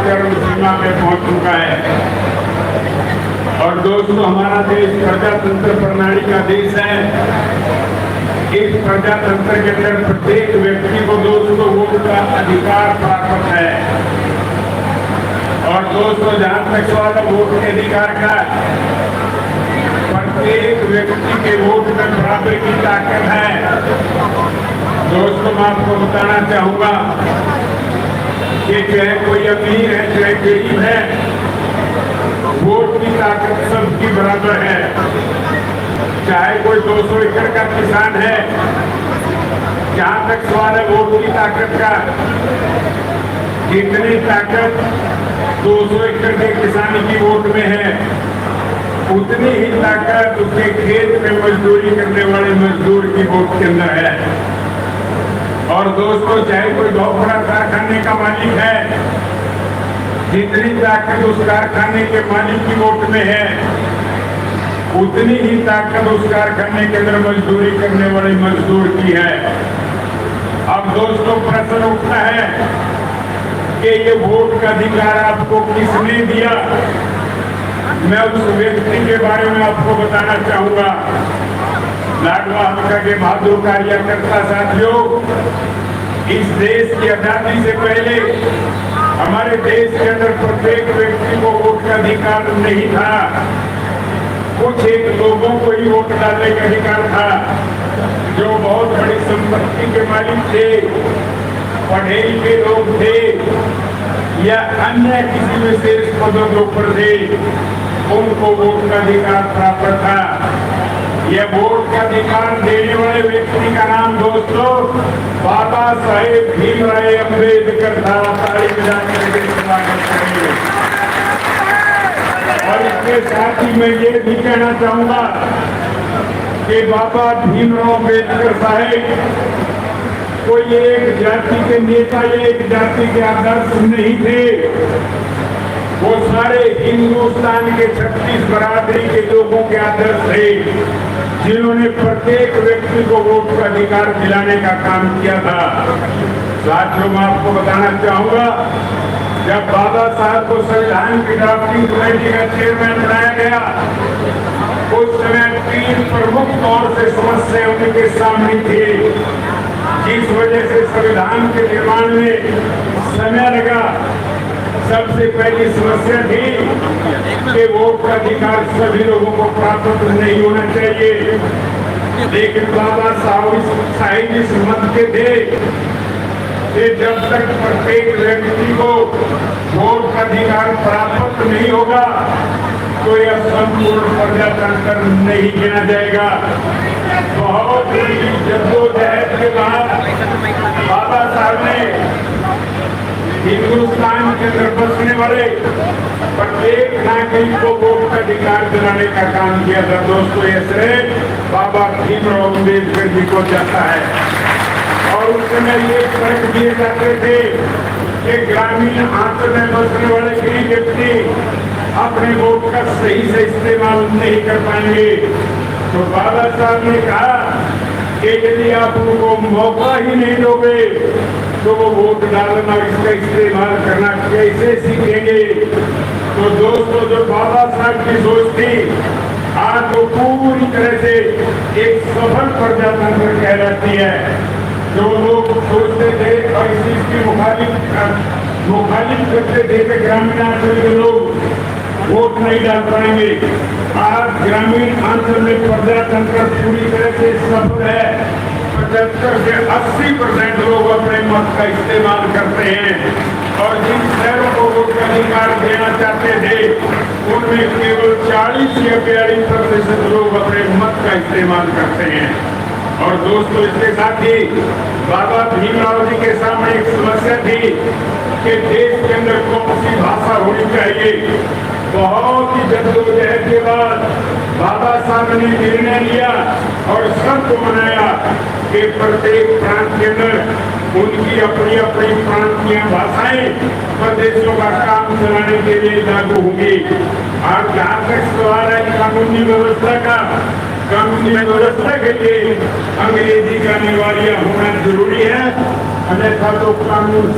चरम सीमा में पहुंच चुका है। और दोस्तों, हमारा देश प्रजातंत्र प्रणाली का देश है। इस प्रजातंत्र के अंदर प्रत्येक व्यक्ति को दोस्तों वोट का अधिकार प्राप्त है। और दोस्तों, जहां तक सवाल है वोट के अधिकार का, प्रत्येक व्यक्ति के वोट में बराबर की ताकत है। दोस्तों, मैं आपको बताना चाहूंगा कि चाहे कोई अमीर है चाहे गरीब है, वोट की ताकत सबकी बराबर है। चाहे कोई 200 एकड़ का किसान है, जहां तक सवाल है वोट की ताकत का, जितनी ताकत 200 एकड़ के किसान की वोट में है, उतनी ही ताकत उसके खेत में मजदूरी करने वाले मजदूर की वोट के अंदर है। और दोस्तों, चाहे कोई बहुत बड़ा कारखाने का मालिक है, जितनी ताकत उस कारखाने के मालिक की वोट में है, उतनी ही ताकत उस कारखाने के अंदर मजदूरी करने वाले मजदूर की है। अब दोस्तों, प्रश्न उठता है कि ये वोट का अधिकार आपको किसने दिया। मैं उस व्यक्ति के बारे में आपको बताना चाहूंगा। लाडवा हल्का के बहादुर कार्यकर्ता साथियों, इस देश की आजादी से पहले हमारे देश के अंदर प्रत्येक व्यक्ति को वोट का अधिकार नहीं था। कुछ एक लोगों को ही वोट डालने का अधिकार था, जो बहुत बड़ी संपत्ति के मालिक थे, पढ़े लिखे लोग थे, या अन्य किसी विशेष पदों के ऊपर थे, उनको वोट का अधिकार प्राप्त था। यह वोट का अधिकार देने वाले व्यक्ति का नाम दोस्तों बाबा साहेब भीमराव अम्बेडकर था। ताली बजाकर के स्वागत करेंगे। और इसके साथ ही मैं ये भी कहना चाहूंगा कि बाबा भीमराव अम्बेडकर साहेब कोई एक जाति के नेता या एक जाति के आदर्श नहीं थे। वो सारे हिंदुस्तान के 36 बरादरी के लोगों के आदर्श थे, जिन्होंने प्रत्येक व्यक्ति को वोट का अधिकार दिलाने का काम किया था। साथियों, मैं आपको बताना चाहूंगा, जब बाबा साहब को संविधान की ड्राफ्टिंग कमेटी का चेयरमैन बनाया गया, उस समय 3 प्रमुख तौर से समस्या उनके सामने थी, जिस वजह से संविधान के निर्माण में समय लगा। सबसे पहली समस्या थी कि वोट का अधिकार सभी लोगों को प्राप्त नहीं होना चाहिए। लेकिन बाबा साहिब इस मत के थे कि जब तक प्रत्येक व्यक्ति को वोट का अधिकार प्राप्त नहीं होगा तो यह संपूर्ण प्रजातंत्र नहीं गिना जाएगा। बहुत बड़ी जद्दोजहद के बाद बाबा साहब ने हिंदुस्तान के अंदर बसने वाले प्रत्येक नागरिक को वोट का अधिकार दिलाने का काम किया था। दोस्तों, ये श्रेय बाबा भीमराव अम्बेडकर जी को जाता है। और उस समय ये फर्क दिए जाते थे कि ग्रामीण अंचल में बसने वाले गरीब व्यक्ति अपने वोट का सही से इस्तेमाल नहीं कर पाएंगे। तो बाबा साहब ने कहा कि यदि आप उनको मौका ही नहीं दोगे तो वो वोट डालना, इसका इस्तेमाल करना कैसे सीखेंगे। तो दोस्तों, जो बाबा साहब की सोच थी आज वो पूरी तरह से एक सफल प्रजातंत्र कहलाती है। जो लोग सोचते थे और इस चीज की मुखालिफ करते थे कि ग्रामीण अंचल के लोग वोट नहीं डाल पाएंगे, आज ग्रामीण अंचल में प्रजातंत्र पूरी तरह से सफल है। 75 से 80% लोग अपने मत का इस्तेमाल करते हैं। और जिन शहरों को वोट का अधिकार देना चाहते थे, उनमें केवल 40 या 42% लोग अपने मत का इस्तेमाल करते हैं। और दोस्तों, इसके साथ ही बाबा भीमराव जी के सामने एक समस्या थी कि देश के अंदर कौन सी भाषा होनी चाहिए। बहुत ही जद्दोजहद के बाद बाबा साहब ने निर्णय लिया और सबको मनाया कि प्रत्येक प्रांत के अंदर उनकी अपनी अपनी प्रांतीय भाषाएं प्रदेशों का काम चलाने के लिए लागू होंगी। और जहाँ तक सवाल है कानूनी व्यवस्था का, कानूनी व्यवस्था के लिए अंग्रेजी का अनिवार्य होना जरूरी है, अन्यथा तो कानून